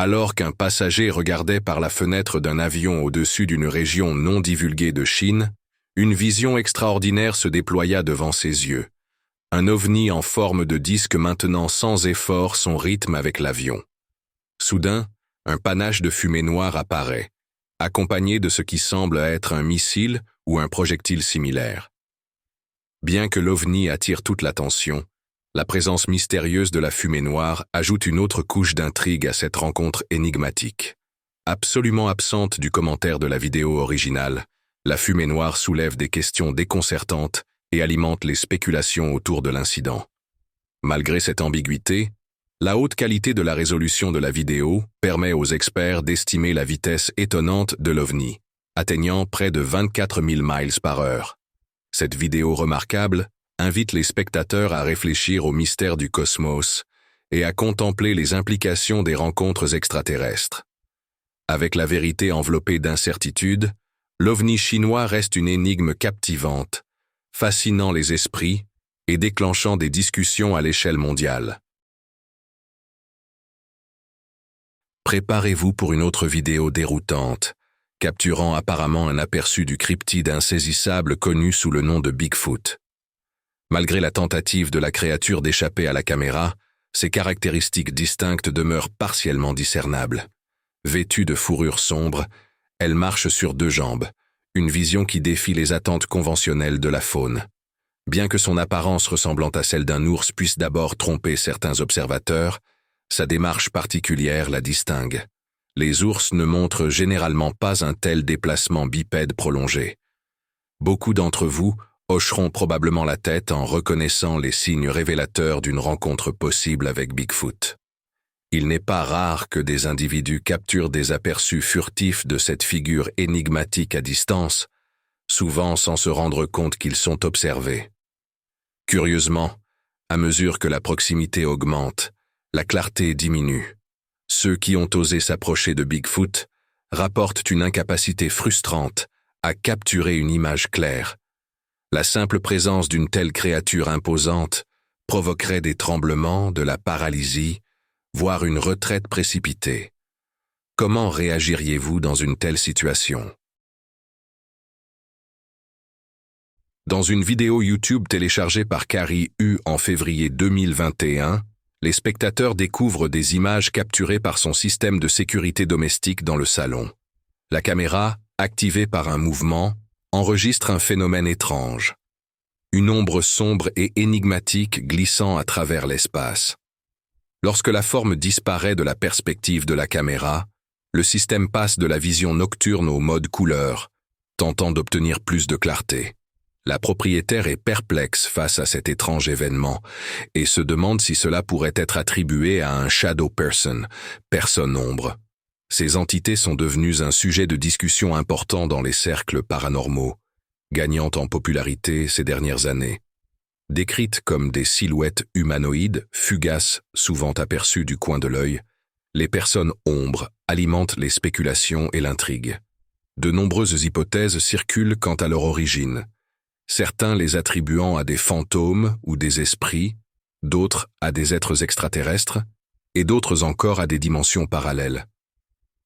Alors qu'un passager regardait par la fenêtre d'un avion au-dessus d'une région non divulguée de Chine, une vision extraordinaire se déploya devant ses yeux. Un ovni en forme de disque maintenant sans effort son rythme avec l'avion. Soudain, un panache de fumée noire apparaît, accompagné de ce qui semble être un missile ou un projectile similaire. Bien que l'ovni attire toute l'attention, la présence mystérieuse de la fumée noire ajoute une autre couche d'intrigue à cette rencontre énigmatique. Absolument absente du commentaire de la vidéo originale, la fumée noire soulève des questions déconcertantes et alimente les spéculations autour de l'incident. Malgré cette ambiguïté, la haute qualité de la résolution de la vidéo permet aux experts d'estimer la vitesse étonnante de l'OVNI, atteignant près de 24 000 miles par heure. Cette vidéo remarquable invite les spectateurs à réfléchir au mystère du cosmos et à contempler les implications des rencontres extraterrestres. Avec la vérité enveloppée d'incertitude, l'OVNI chinois reste une énigme captivante, fascinant les esprits et déclenchant des discussions à l'échelle mondiale. Préparez-vous pour une autre vidéo déroutante, capturant apparemment un aperçu du cryptide insaisissable connu sous le nom de Bigfoot. Malgré la tentative de la créature d'échapper à la caméra, ses caractéristiques distinctes demeurent partiellement discernables. Vêtue de fourrure sombre, elle marche sur deux jambes, une vision qui défie les attentes conventionnelles de la faune. Bien que son apparence ressemblant à celle d'un ours puisse d'abord tromper certains observateurs, sa démarche particulière la distingue. Les ours ne montrent généralement pas un tel déplacement bipède prolongé. Beaucoup d'entre vous hocheront probablement la tête en reconnaissant les signes révélateurs d'une rencontre possible avec Bigfoot. Il n'est pas rare que des individus capturent des aperçus furtifs de cette figure énigmatique à distance, souvent sans se rendre compte qu'ils sont observés. Curieusement, à mesure que la proximité augmente, la clarté diminue. Ceux qui ont osé s'approcher de Bigfoot rapportent une incapacité frustrante à capturer une image claire. La simple présence d'une telle créature imposante provoquerait des tremblements, de la paralysie, voire une retraite précipitée. Comment réagiriez-vous dans une telle situation? Dans une vidéo YouTube téléchargée par Carrie Hu en février 2021, les spectateurs découvrent des images capturées par son système de sécurité domestique dans le salon. La caméra, activée par un mouvement, enregistre un phénomène étrange. Une ombre sombre et énigmatique glissant à travers l'espace. Lorsque la forme disparaît de la perspective de la caméra, le système passe de la vision nocturne au mode couleur, tentant d'obtenir plus de clarté. La propriétaire est perplexe face à cet étrange événement et se demande si cela pourrait être attribué à un shadow person, personne ombre. Ces entités sont devenues un sujet de discussion important dans les cercles paranormaux, gagnant en popularité ces dernières années. Décrites comme des silhouettes humanoïdes, fugaces, souvent aperçues du coin de l'œil, les personnes ombres alimentent les spéculations et l'intrigue. De nombreuses hypothèses circulent quant à leur origine, certains les attribuant à des fantômes ou des esprits, d'autres à des êtres extraterrestres, et d'autres encore à des dimensions parallèles.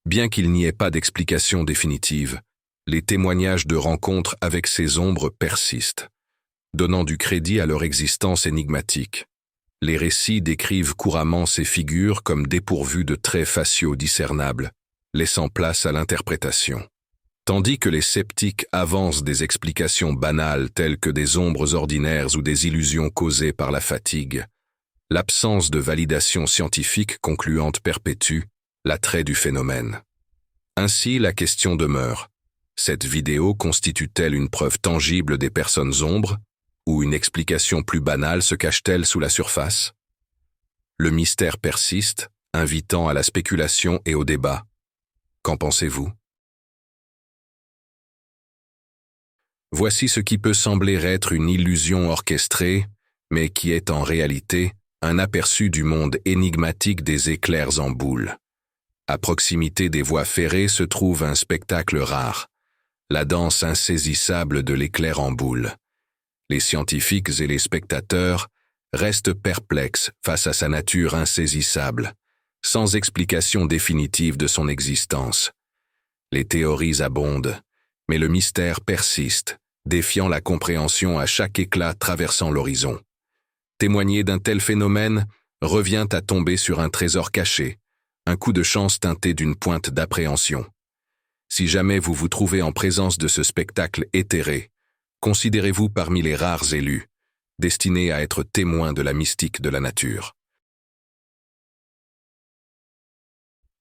Bien qu'il n'y ait pas d'explication définitive, les témoignages de rencontres avec ces ombres persistent, donnant du crédit à leur existence énigmatique. Les récits décrivent couramment ces figures comme dépourvues de traits faciaux discernables, laissant place à l'interprétation. Tandis que les sceptiques avancent des explications banales telles que des ombres ordinaires ou des illusions causées par la fatigue, l'absence de validation scientifique concluante perpétue l'attrait du phénomène. Ainsi, la question demeure, cette vidéo constitue-t-elle une preuve tangible des personnes ombres, ou une explication plus banale se cache-t-elle sous la surface? Le mystère persiste, invitant à la spéculation et au débat. Qu'en pensez-vous? Voici ce qui peut sembler être une illusion orchestrée, mais qui est en réalité un aperçu du monde énigmatique des éclairs en boule. À proximité des voies ferrées se trouve un spectacle rare, la danse insaisissable de l'éclair en boule. Les scientifiques et les spectateurs restent perplexes face à sa nature insaisissable, sans explication définitive de son existence. Les théories abondent, mais le mystère persiste, défiant la compréhension à chaque éclat traversant l'horizon. Témoigner d'un tel phénomène revient à tomber sur un trésor caché, un coup de chance teinté d'une pointe d'appréhension. Si jamais vous vous trouvez en présence de ce spectacle éthéré, considérez-vous parmi les rares élus, destinés à être témoins de la mystique de la nature.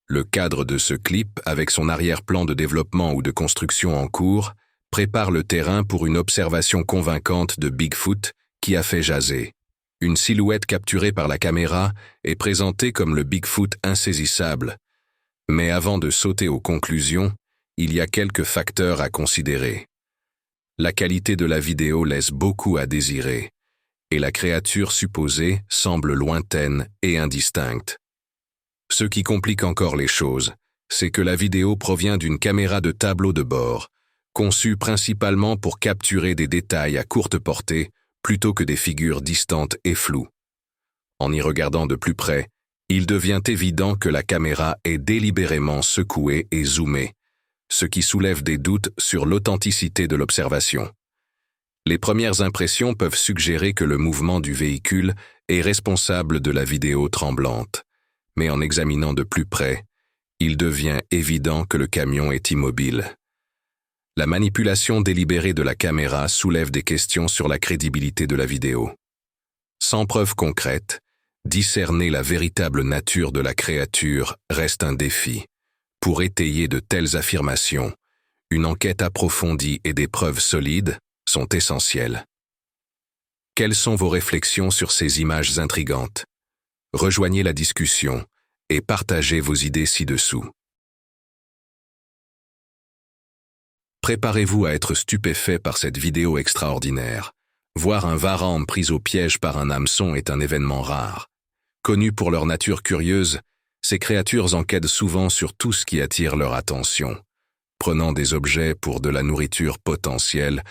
Le cadre de ce clip, avec son arrière-plan de développement ou de construction en cours, prépare le terrain pour une observation convaincante de Bigfoot qui a fait jaser. Une silhouette capturée par la caméra est présentée comme le Bigfoot insaisissable. Mais avant de sauter aux conclusions, il y a quelques facteurs à considérer. La qualité de la vidéo laisse beaucoup à désirer, et la créature supposée semble lointaine et indistincte. Ce qui complique encore les choses, c'est que la vidéo provient d'une caméra de tableau de bord, conçue principalement pour capturer des détails à courte portée plutôt que des figures distantes et floues. En y regardant de plus près, il devient évident que la caméra est délibérément secouée et zoomée, ce qui soulève des doutes sur l'authenticité de l'observation. Les premières impressions peuvent suggérer que le mouvement du véhicule est responsable de la vidéo tremblante. Mais en examinant de plus près, il devient évident que le camion est immobile. La manipulation délibérée de la caméra soulève des questions sur la crédibilité de la vidéo. Sans preuve concrète, discerner la véritable nature de la créature reste un défi. Pour étayer de telles affirmations, une enquête approfondie et des preuves solides sont essentielles. Quelles sont vos réflexions sur ces images intrigantes? Rejoignez la discussion et partagez vos idées ci-dessous. Préparez-vous à être stupéfait par cette vidéo extraordinaire. Voir un varande pris au piège par un hameçon est un événement rare. Connus pour leur nature curieuse, ces créatures enquêtent souvent sur tout ce qui attire leur attention, prenant des objets pour de la nourriture potentielle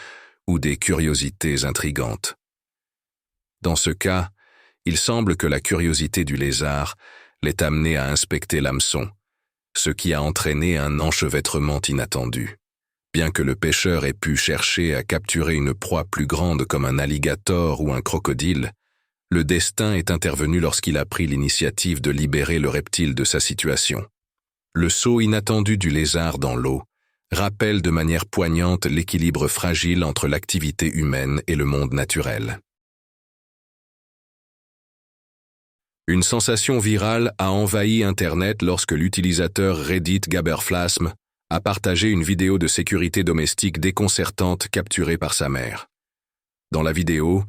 ou des curiosités intrigantes. Dans ce cas, il semble que la curiosité du lézard l'ait amené à inspecter l'hameçon, ce qui a entraîné un enchevêtrement inattendu. Bien que le pêcheur ait pu chercher à capturer une proie plus grande comme un alligator ou un crocodile, le destin est intervenu lorsqu'il a pris l'initiative de libérer le reptile de sa situation. Le saut inattendu du lézard dans l'eau rappelle de manière poignante l'équilibre fragile entre l'activité humaine et le monde naturel. Une sensation virale a envahi Internet lorsque l'utilisateur Reddit Gaberflasm a partagé une vidéo de sécurité domestique déconcertante capturée par sa mère. Dans la vidéo,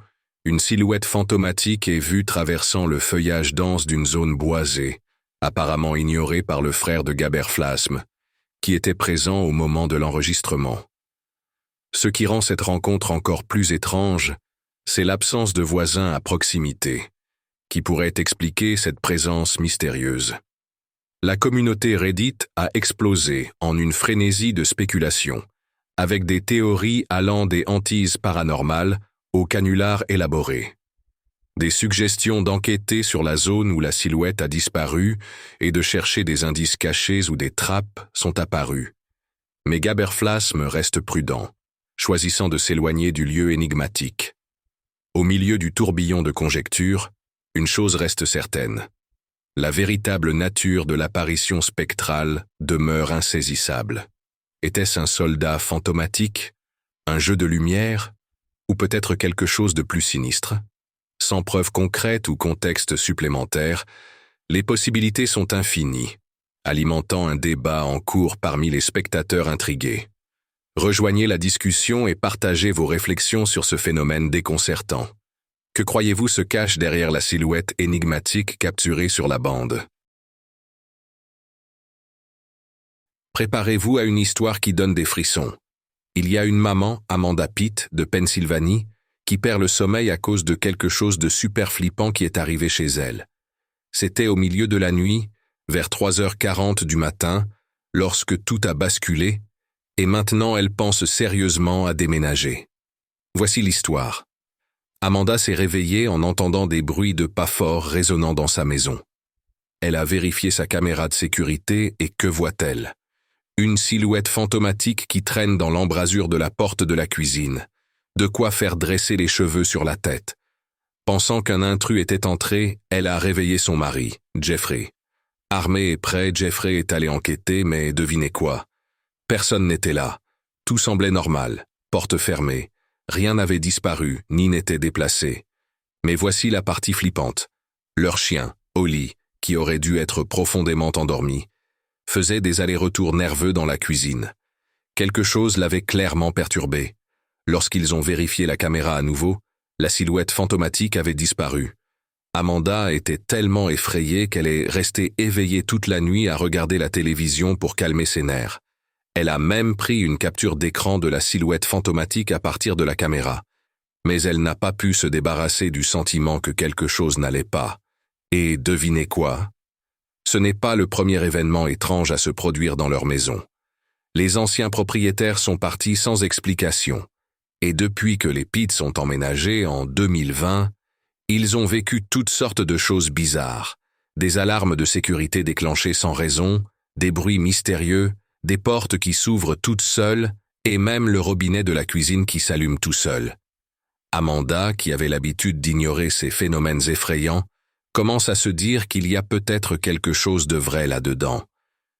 une silhouette fantomatique est vue traversant le feuillage dense d'une zone boisée, apparemment ignorée par le frère de Gaberflasm, qui était présent au moment de l'enregistrement. Ce qui rend cette rencontre encore plus étrange, c'est l'absence de voisins à proximité, qui pourrait expliquer cette présence mystérieuse. La communauté Reddit a explosé en une frénésie de spéculation, avec des théories allant des hantises paranormales aux canulars élaborés. Des suggestions d'enquêter sur la zone où la silhouette a disparu et de chercher des indices cachés ou des trappes sont apparues. Mais Gaberflasm reste prudent, choisissant de s'éloigner du lieu énigmatique. Au milieu du tourbillon de conjectures, une chose reste certaine. La véritable nature de l'apparition spectrale demeure insaisissable. Était-ce un soldat fantomatique, un jeu de lumière, ou peut-être quelque chose de plus sinistre? Sans preuve concrète ou contexte supplémentaire, les possibilités sont infinies, alimentant un débat en cours parmi les spectateurs intrigués. Rejoignez la discussion et partagez vos réflexions sur ce phénomène déconcertant. Que croyez-vous se cache derrière la silhouette énigmatique capturée sur la bande? Préparez-vous à une histoire qui donne des frissons. Il y a une maman, Amanda Pitt, de Pennsylvanie, qui perd le sommeil à cause de quelque chose de super flippant qui est arrivé chez elle. C'était au milieu de la nuit, vers 3h40 du matin, lorsque tout a basculé, et maintenant elle pense sérieusement à déménager. Voici l'histoire. Amanda s'est réveillée en entendant des bruits de pas forts résonnant dans sa maison. Elle a vérifié sa caméra de sécurité et que voit-elle? Une silhouette fantomatique qui traîne dans l'embrasure de la porte de la cuisine. De quoi faire dresser les cheveux sur la tête. Pensant qu'un intrus était entré, elle a réveillé son mari, Jeffrey. Armé et prêt, Jeffrey est allé enquêter, mais devinez quoi? Personne n'était là. Tout semblait normal, porte fermée. Rien n'avait disparu, ni n'était déplacé. Mais voici la partie flippante. Leur chien, Holly, qui aurait dû être profondément endormi, faisait des allers-retours nerveux dans la cuisine. Quelque chose l'avait clairement perturbé. Lorsqu'ils ont vérifié la caméra à nouveau, la silhouette fantomatique avait disparu. Amanda était tellement effrayée qu'elle est restée éveillée toute la nuit à regarder la télévision pour calmer ses nerfs. Elle a même pris une capture d'écran de la silhouette fantomatique à partir de la caméra. Mais elle n'a pas pu se débarrasser du sentiment que quelque chose n'allait pas. Et devinez quoi? Ce n'est pas le premier événement étrange à se produire dans leur maison. Les anciens propriétaires sont partis sans explication. Et depuis que les Pitts sont emménagés en 2020, ils ont vécu toutes sortes de choses bizarres. Des alarmes de sécurité déclenchées sans raison, des bruits mystérieux, des portes qui s'ouvrent toutes seules et même le robinet de la cuisine qui s'allume tout seul. Amanda, qui avait l'habitude d'ignorer ces phénomènes effrayants, commence à se dire qu'il y a peut-être quelque chose de vrai là-dedans.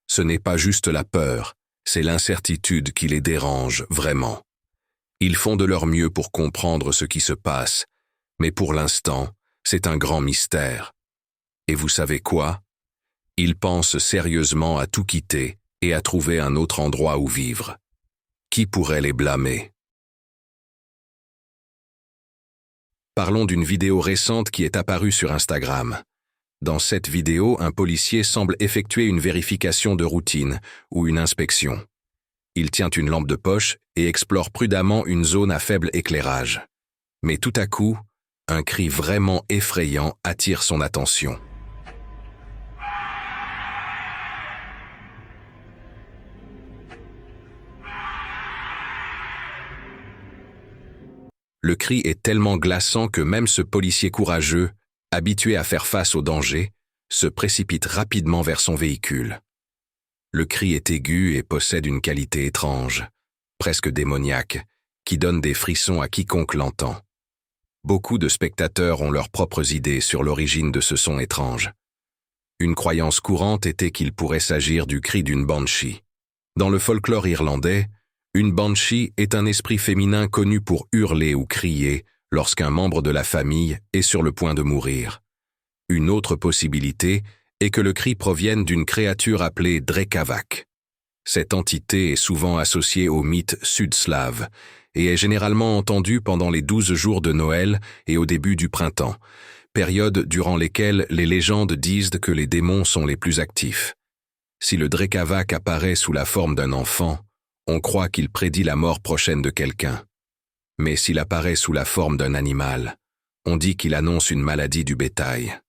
Ce n'est pas juste la peur, c'est l'incertitude qui les dérange vraiment. Ils font de leur mieux pour comprendre ce qui se passe, mais pour l'instant, c'est un grand mystère. Et vous savez quoi? Ils pensent sérieusement à tout quitter et à trouver un autre endroit où vivre. Qui pourrait les blâmer? Parlons d'une vidéo récente qui est apparue sur Instagram. Dans cette vidéo, un policier semble effectuer une vérification de routine ou une inspection. Il tient une lampe de poche et explore prudemment une zone à faible éclairage. Mais tout à coup, un cri vraiment effrayant attire son attention. Le cri est tellement glaçant que même ce policier courageux, habitué à faire face au danger, se précipite rapidement vers son véhicule. Le cri est aigu et possède une qualité étrange, presque démoniaque, qui donne des frissons à quiconque l'entend. Beaucoup de spectateurs ont leurs propres idées sur l'origine de ce son étrange. Une croyance courante était qu'il pourrait s'agir du cri d'une banshee. Dans le folklore irlandais, une banshee est un esprit féminin connu pour hurler ou crier lorsqu'un membre de la famille est sur le point de mourir. Une autre possibilité est que le cri provienne d'une créature appelée Drekavac. Cette entité est souvent associée au mythe sud-slave et est généralement entendue pendant les 12 jours de Noël et au début du printemps, période durant lesquelles les légendes disent que les démons sont les plus actifs. Si le Drekavac apparaît sous la forme d'un enfant, on croit qu'il prédit la mort prochaine de quelqu'un. Mais s'il apparaît sous la forme d'un animal, on dit qu'il annonce une maladie du bétail.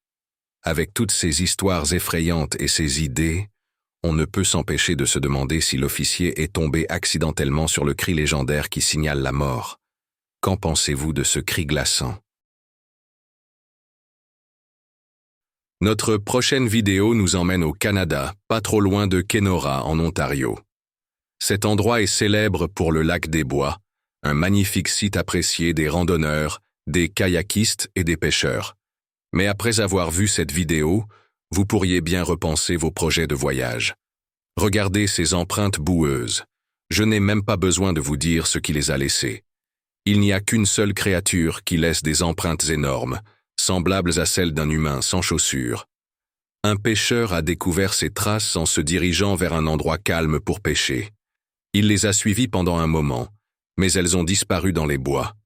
Avec toutes ces histoires effrayantes et ces idées, on ne peut s'empêcher de se demander si l'officier est tombé accidentellement sur le cri légendaire qui signale la mort. Qu'en pensez-vous de ce cri glaçant? Notre prochaine vidéo nous emmène au Canada, pas trop loin de Kenora, en Ontario. Cet endroit est célèbre pour le lac des Bois, un magnifique site apprécié des randonneurs, des kayakistes et des pêcheurs. Mais après avoir vu cette vidéo, vous pourriez bien repenser vos projets de voyage. Regardez ces empreintes boueuses. Je n'ai même pas besoin de vous dire ce qui les a laissées. Il n'y a qu'une seule créature qui laisse des empreintes énormes, semblables à celles d'un humain sans chaussures. Un pêcheur a découvert ces traces en se dirigeant vers un endroit calme pour pêcher. Il les a suivies pendant un moment, mais elles ont disparu dans les bois.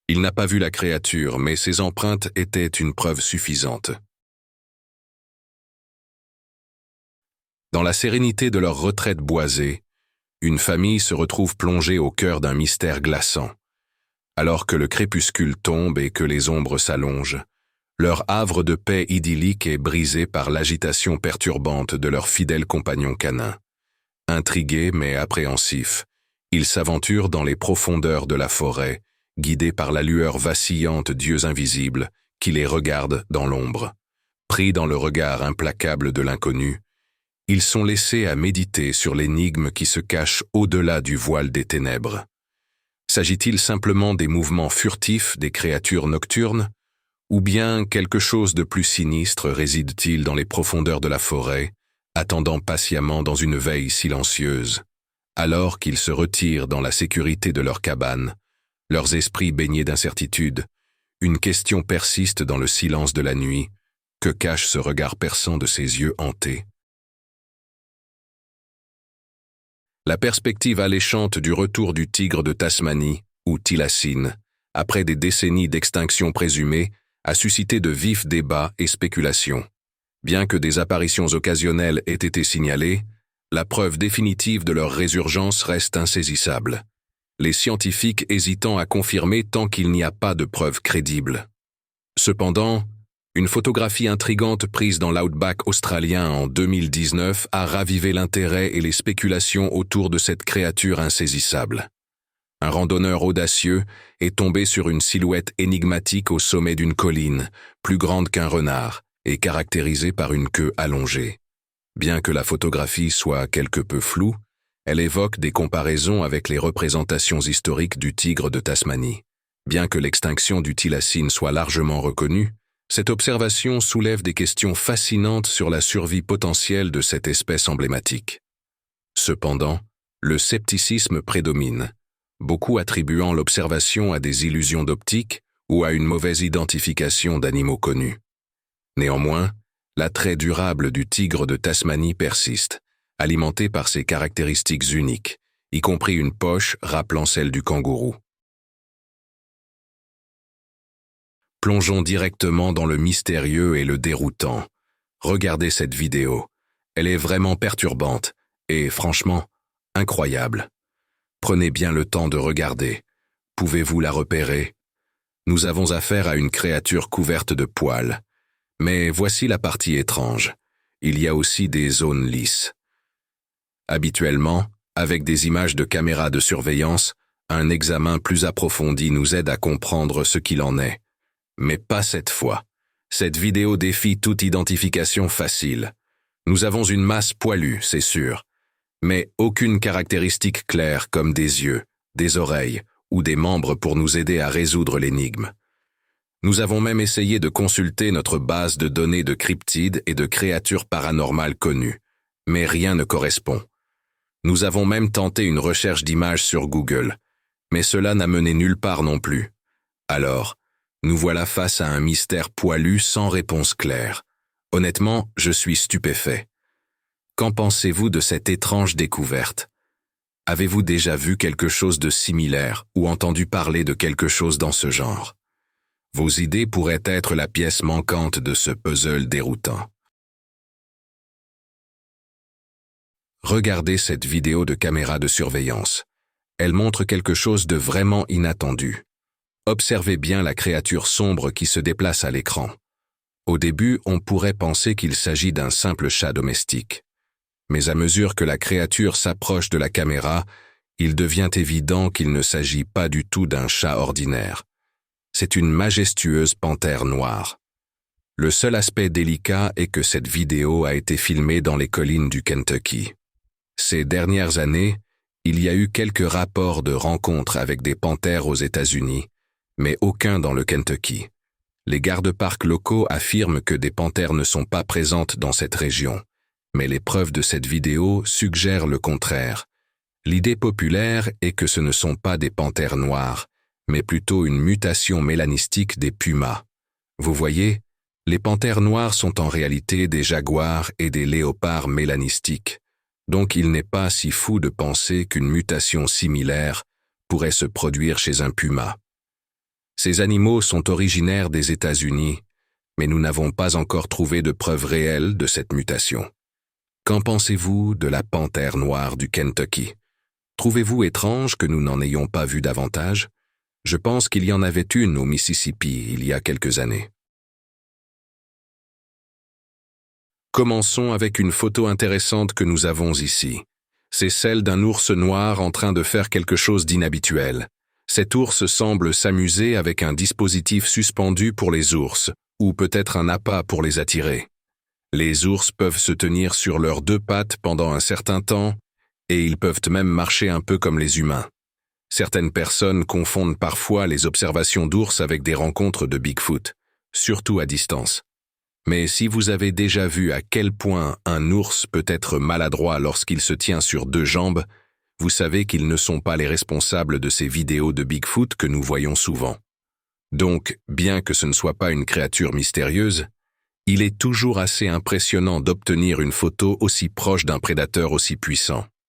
Il n'a pas vu la créature, mais ces empreintes étaient une preuve suffisante. Dans la sérénité de leur retraite boisée, une famille se retrouve plongée au cœur d'un mystère glaçant. Alors que le crépuscule tombe et que les ombres s'allongent, leur havre de paix idyllique est brisé par l'agitation perturbante de leur fidèle compagnon canin. Intrigués mais appréhensifs, ils s'aventurent dans les profondeurs de la forêt, guidés par la lueur vacillante d'yeux invisibles qui les regardent dans l'ombre. Pris dans le regard implacable de l'inconnu, ils sont laissés à méditer sur l'énigme qui se cache au-delà du voile des ténèbres. S'agit-il simplement des mouvements furtifs des créatures nocturnes, ou bien quelque chose de plus sinistre réside-t-il dans les profondeurs de la forêt, attendant patiemment dans une veille silencieuse, alors qu'ils se retirent dans la sécurité de leur cabane, leurs esprits baignés d'incertitude, une question persiste dans le silence de la nuit. Que cache ce regard perçant de ses yeux hantés? La perspective alléchante du retour du tigre de Tasmanie, ou thylacine, après des décennies d'extinction présumée, a suscité de vifs débats et spéculations. Bien que des apparitions occasionnelles aient été signalées, la preuve définitive de leur résurgence reste insaisissable, les scientifiques hésitant à confirmer tant qu'il n'y a pas de preuves crédibles. Cependant, une photographie intrigante prise dans l'outback australien en 2019 a ravivé l'intérêt et les spéculations autour de cette créature insaisissable. Un randonneur audacieux est tombé sur une silhouette énigmatique au sommet d'une colline, plus grande qu'un renard, et caractérisée par une queue allongée. Bien que la photographie soit quelque peu floue, elle évoque des comparaisons avec les représentations historiques du tigre de Tasmanie. Bien que l'extinction du thylacine soit largement reconnue, cette observation soulève des questions fascinantes sur la survie potentielle de cette espèce emblématique. Cependant, le scepticisme prédomine, beaucoup attribuant l'observation à des illusions d'optique ou à une mauvaise identification d'animaux connus. Néanmoins, l'attrait durable du tigre de Tasmanie persiste, alimenté par ses caractéristiques uniques, y compris une poche rappelant celle du kangourou. Plongeons directement dans le mystérieux et le déroutant. Regardez cette vidéo. Elle est vraiment perturbante et, franchement, incroyable. Prenez bien le temps de regarder. Pouvez-vous la repérer? Nous avons affaire à une créature couverte de poils. Mais voici la partie étrange. Il y a aussi des zones lisses. Habituellement, avec des images de caméras de surveillance, un examen plus approfondi nous aide à comprendre ce qu'il en est. Mais pas cette fois. Cette vidéo défie toute identification facile. Nous avons une masse poilue, c'est sûr, mais aucune caractéristique claire comme des yeux, des oreilles ou des membres pour nous aider à résoudre l'énigme. Nous avons même essayé de consulter notre base de données de cryptides et de créatures paranormales connues, mais rien ne correspond. Nous avons même tenté une recherche d'images sur Google, mais cela n'a mené nulle part non plus. Alors, nous voilà face à un mystère poilu sans réponse claire. Honnêtement, je suis stupéfait. Qu'en pensez-vous de cette étrange découverte? Avez-vous déjà vu quelque chose de similaire ou entendu parler de quelque chose dans ce genre? Vos idées pourraient être la pièce manquante de ce puzzle déroutant. Regardez cette vidéo de caméra de surveillance. Elle montre quelque chose de vraiment inattendu. Observez bien la créature sombre qui se déplace à l'écran. Au début, on pourrait penser qu'il s'agit d'un simple chat domestique. Mais à mesure que la créature s'approche de la caméra, il devient évident qu'il ne s'agit pas du tout d'un chat ordinaire. C'est une majestueuse panthère noire. Le seul aspect délicat est que cette vidéo a été filmée dans les collines du Kentucky. Ces dernières années, il y a eu quelques rapports de rencontres avec des panthères aux États-Unis, mais aucun dans le Kentucky. Les gardes-parcs locaux affirment que des panthères ne sont pas présentes dans cette région, mais les preuves de cette vidéo suggèrent le contraire. L'idée populaire est que ce ne sont pas des panthères noires, mais plutôt une mutation mélanistique des pumas. Vous voyez, les panthères noires sont en réalité des jaguars et des léopards mélanistiques, donc il n'est pas si fou de penser qu'une mutation similaire pourrait se produire chez un puma. Ces animaux sont originaires des États-Unis, mais nous n'avons pas encore trouvé de preuves réelles de cette mutation. Qu'en pensez-vous de la panthère noire du Kentucky? Trouvez-vous étrange que nous n'en ayons pas vu davantage? Je pense qu'il y en avait une au Mississippi il y a quelques années. Commençons avec une photo intéressante que nous avons ici. C'est celle d'un ours noir en train de faire quelque chose d'inhabituel. Cet ours semble s'amuser avec un dispositif suspendu pour les ours, ou peut-être un appât pour les attirer. Les ours peuvent se tenir sur leurs deux pattes pendant un certain temps, et ils peuvent même marcher un peu comme les humains. Certaines personnes confondent parfois les observations d'ours avec des rencontres de Bigfoot, surtout à distance. Mais si vous avez déjà vu à quel point un ours peut être maladroit lorsqu'il se tient sur deux jambes, vous savez qu'ils ne sont pas les responsables de ces vidéos de Bigfoot que nous voyons souvent. Donc, bien que ce ne soit pas une créature mystérieuse, il est toujours assez impressionnant d'obtenir une photo aussi proche d'un prédateur aussi puissant.